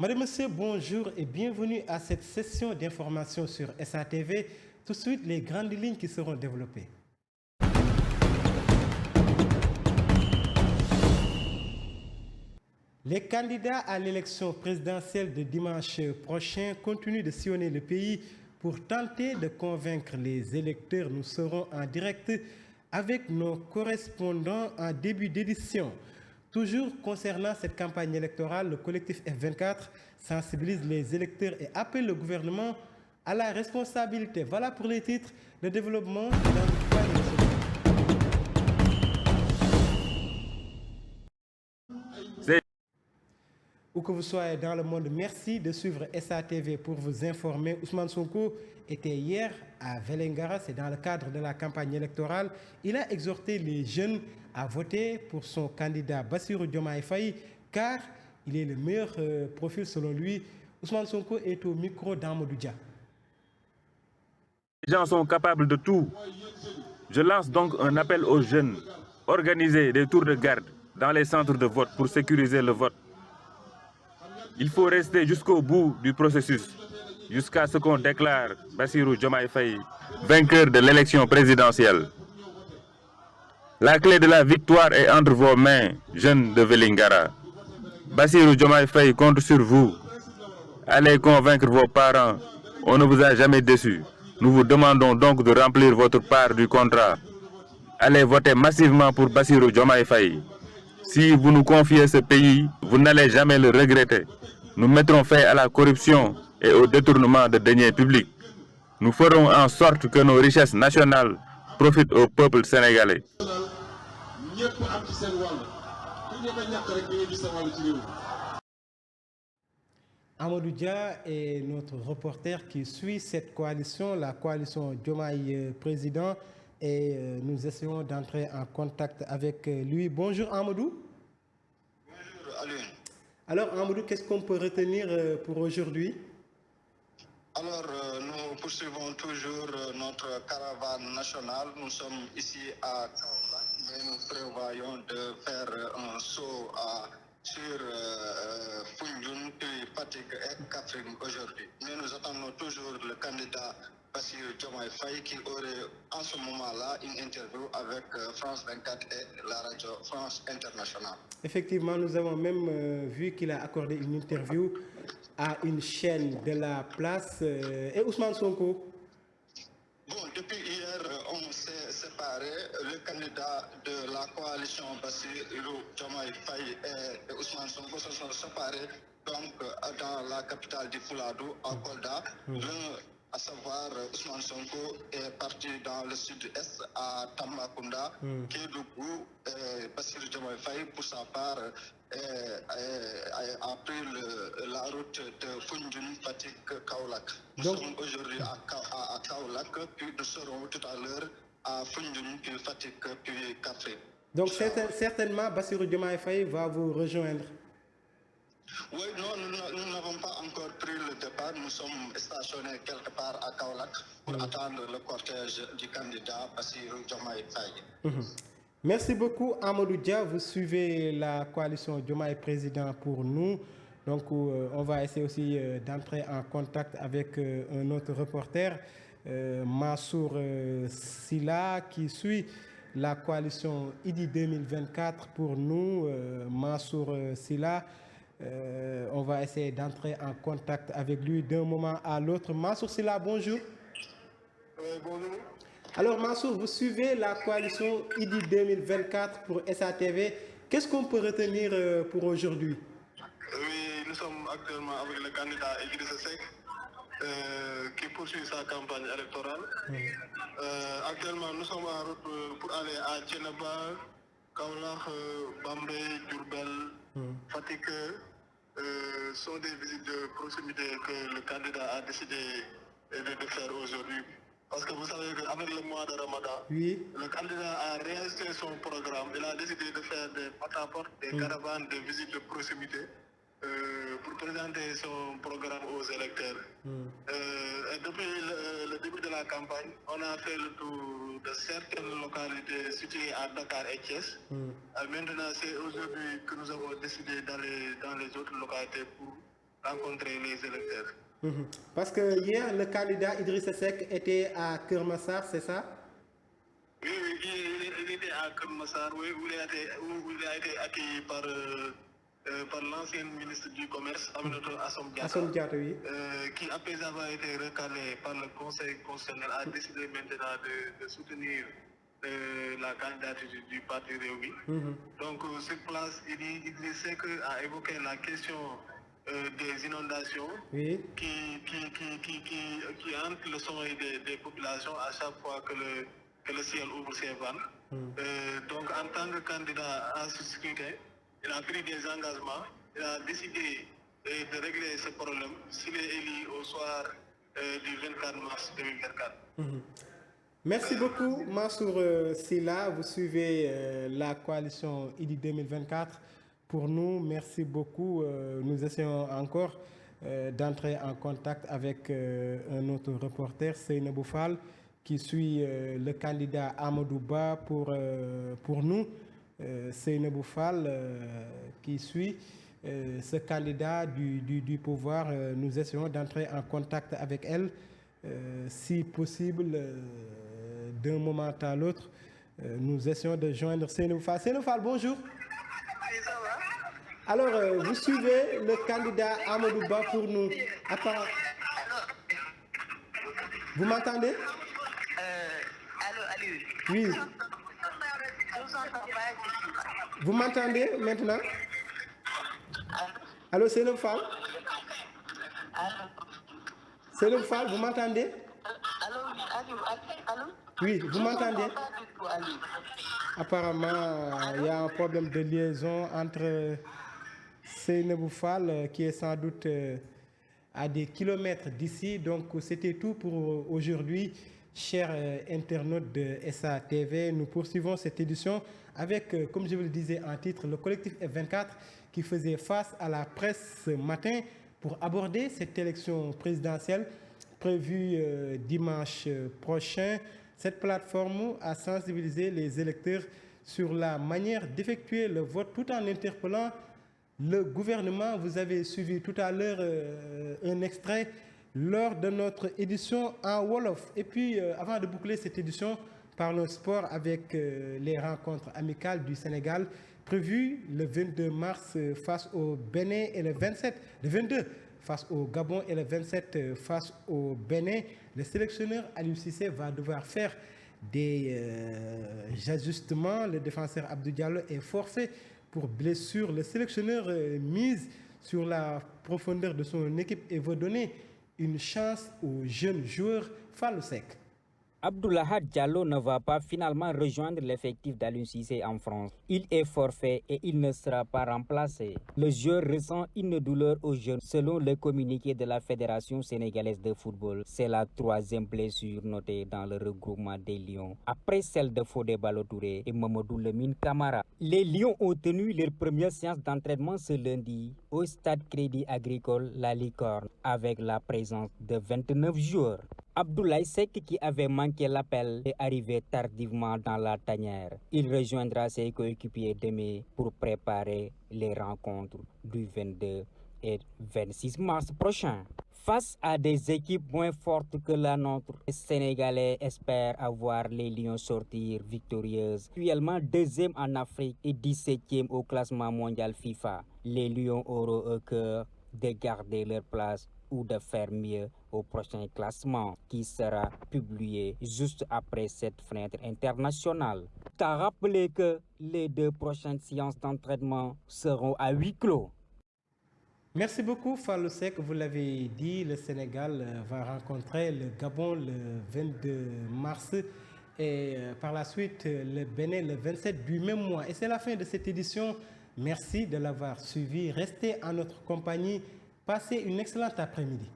Madame, Monsieur, bonjour et bienvenue à cette session d'information sur SATV. Tout de suite, les grandes lignes qui seront développées. Les candidats à l'élection présidentielle de dimanche prochain continuent de sillonner le pays pour tenter de convaincre les électeurs. Nous serons en direct avec nos correspondants en début d'édition. Toujours concernant cette campagne électorale, le collectif F24 sensibilise les électeurs et appelle le gouvernement à la responsabilité. Voilà pour les titres de développement dans le campagne nationale. Où que vous soyez dans le monde, merci de suivre SATV pour vous informer. Ousmane Sonko était hier à Vélingara, c'est dans le cadre de la campagne électorale. Il a exhorté les jeunes à voter pour son candidat Bassirou Diomaye Faye, car il est le meilleur profil selon lui. Ousmane Sonko est au micro d'Amadou Dia. Les gens sont capables de tout. Je lance donc un appel aux jeunes. Organisez des tours de garde dans les centres de vote pour sécuriser le vote. Il faut rester jusqu'au bout du processus, jusqu'à ce qu'on déclare Bassirou Diomaye Faye vainqueur de l'élection présidentielle. La clé de la victoire est entre vos mains, jeunes de Vélingara. Bassirou Diomaye Faye compte sur vous. Allez convaincre vos parents. On ne vous a jamais déçu. Nous vous demandons donc de remplir votre part du contrat. Allez voter massivement pour Bassirou Diomaye Faye. Si vous nous confiez ce pays, vous n'allez jamais le regretter. Nous mettrons fin à la corruption et au détournement de deniers publics. Nous ferons en sorte que nos richesses nationales profitent au peuple sénégalais. Amadou Dia est notre reporter qui suit cette coalition, la coalition Diomaye Président, et nous essayons d'entrer en contact avec lui. Bonjour Amadou. Bonjour Alain. Alors Amadou, qu'est-ce qu'on peut retenir pour aujourd'hui? Alors nous poursuivons toujours notre caravane nationale. Nous sommes ici à Kaolack, mais nous prévoyons de faire un saut sur Foundiougne, puis Fatick et Kaffrine aujourd'hui. Mais nous attendons toujours le candidat Bassirou Diomaye Faye qui aurait en ce moment-là une interview avec France 24 et la radio France Internationale. Effectivement, nous avons même vu qu'il a accordé une interview à une chaîne de la place. Et Ousmane Sonko? Bon, depuis hier, on s'est séparés. Le candidat de la coalition Bassirou Diomaye Faye et Ousmane Sonko se sont séparés donc, dans la capitale du Fouladou, à Kolda. L'un, à savoir Ousmane Sonko, est parti dans le sud-est à Tambacounda, Kédougou, Bassirou Diomaye Faye, pour sa part, a pris la route de Foundiougne, Fatick, Kaolack. Nous sommes aujourd'hui à Kaolack, puis nous serons tout à l'heure à Foundiougne, puis Fatick, puis Kaffrine. Donc certainement, Bassirou Diomaye Faye va vous rejoindre. Oui, non, nous n'avons pas encore pris le départ. Nous sommes stationnés quelque part à Kaolack pour attendre le cortège du candidat Bassirou Diomaye Faye. Merci beaucoup Amadou Dia. Vous suivez la coalition Diomaye Président pour nous. Donc on va essayer aussi d'entrer en contact avec un autre reporter, Mansour Silla, qui suit la coalition IDI 2024 pour nous. Mansour Silla. On va essayer d'entrer en contact avec lui d'un moment à l'autre. Mansour Silla, bonjour. Bonjour. Alors Mansour, vous suivez la coalition IDI 2024 pour SATV. Qu'est-ce qu'on peut retenir pour aujourd'hui? Oui, nous sommes actuellement avec le candidat Idrissa Seck qui poursuit sa campagne électorale. Actuellement, nous sommes en route pour aller à Thiénaba, Kaolack, Bambey, Diourbel, Fatick. Sont des visites de proximité que le candidat a décidé de faire aujourd'hui. Parce que vous savez qu'avec le mois de Ramadan, le candidat a réajusté son programme. Il a décidé de faire des porte-à-porte, des caravanes de visites de proximité pour présenter son programme aux électeurs. Et depuis le début de la campagne, on a fait le tour de certaines localités situées à Dakar et Thiès. Maintenant, c'est aujourd'hui que nous avons décidé d'aller dans les autres localités pour rencontrer les électeurs. Parce que hier, le candidat Idrissa Seck était à Keur Massar, c'est ça? Oui, il était à Keur Massar, oui, où il a été accueilli par l'ancien ministre du Commerce, Aminata Assome Diatta, oui. Qui, après avoir été recalé par le Conseil constitutionnel, a décidé maintenant de soutenir la candidature du parti Rewmi. Donc, sur place, Idrissa Seck a évoqué la question des inondations oui. qui hantent le sommeil des populations à chaque fois que le ciel ouvre ses vannes. Donc, en tant que candidat à ce scrutin, il a pris des engagements, il a décidé de régler ce problème s'il est élu au soir du 24 mars 2024. Merci beaucoup, Mansour Sylla. Vous suivez la coalition IDI 2024. Pour nous, merci beaucoup. Nous essayons encore d'entrer en contact avec un autre reporter, Seynabou Fall, qui suit le candidat Amadou Ba pour nous. Seynabou Fall qui suit ce candidat du pouvoir. Nous essayons d'entrer en contact avec elle, si possible, d'un moment à l'autre. Nous essayons de joindre Seynabou Fall. Seynabou Fall, bonjour. Alors, vous suivez le candidat Amadou Ba pour nous. Vous m'entendez? Allô. Oui. Je vous entends pas. Vous m'entendez maintenant? Allô, Seynabou Fall? Seynabou Fall, vous m'entendez? Allô? Oui, vous m'entendez? Apparemment, il y a un problème de liaison entre Seynabou Fall, qui est sans doute à des kilomètres d'ici. Donc, c'était tout pour aujourd'hui. Chers internautes de SA-TV, nous poursuivons cette édition avec, comme je vous le disais en titre, le collectif F24 qui faisait face à la presse ce matin pour aborder cette élection présidentielle prévue dimanche prochain. Cette plateforme a sensibilisé les électeurs sur la manière d'effectuer le vote tout en interpellant le gouvernement. Vous avez suivi tout à l'heure un extrait lors de notre édition en Wolof. Et puis, avant de boucler cette édition, parlons sport avec les rencontres amicales du Sénégal prévues le 22 mars face au Bénin et le 22 face au Gabon et le 27 face au Bénin. Le sélectionneur Aliou Cissé va devoir faire des ajustements. Le défenseur Abdou Diallo est forfait pour blessure. Le sélectionneur mise sur la profondeur de son équipe et veut donner une chance aux jeunes joueurs. Fallou Seck. Abdoulaye Diallo ne va pas finalement rejoindre l'effectif d'Aliou Cissé en France. Il est forfait et il ne sera pas remplacé. Le joueur ressent une douleur aux jeunes, selon le communiqué de la Fédération sénégalaise de football. C'est la troisième blessure notée dans le regroupement des Lions, après celle de Fodé Ballo-Touré et Mamadou Lamine Camara. Les Lions ont tenu leur première séance d'entraînement ce lundi au stade Crédit Agricole La Licorne, avec la présence de 29 joueurs. Abdoulaye Seck, qui avait manqué l'appel, est arrivé tardivement dans la tanière. Il rejoindra ses coéquipiers demain pour préparer les rencontres du 22 et 26 mars prochain. Face à des équipes moins fortes que la nôtre, les Sénégalais espèrent avoir les Lions sortir victorieuses. Actuellement deuxième en Afrique et 17e au classement mondial FIFA. Les Lions auront au cœur de garder leur place ou de faire mieux au prochain classement qui sera publié juste après cette fenêtre internationale. T'as rappelé que les 2 prochaines séances d'entraînement seront à huis clos. Merci beaucoup Fallou Seck. Vous l'avez dit, le Sénégal va rencontrer le Gabon le 22 mars et par la suite le Bénin le 27 du même mois. Et c'est la fin de cette édition. Merci de l'avoir suivi. Restez en notre compagnie. Passez une excellente après-midi.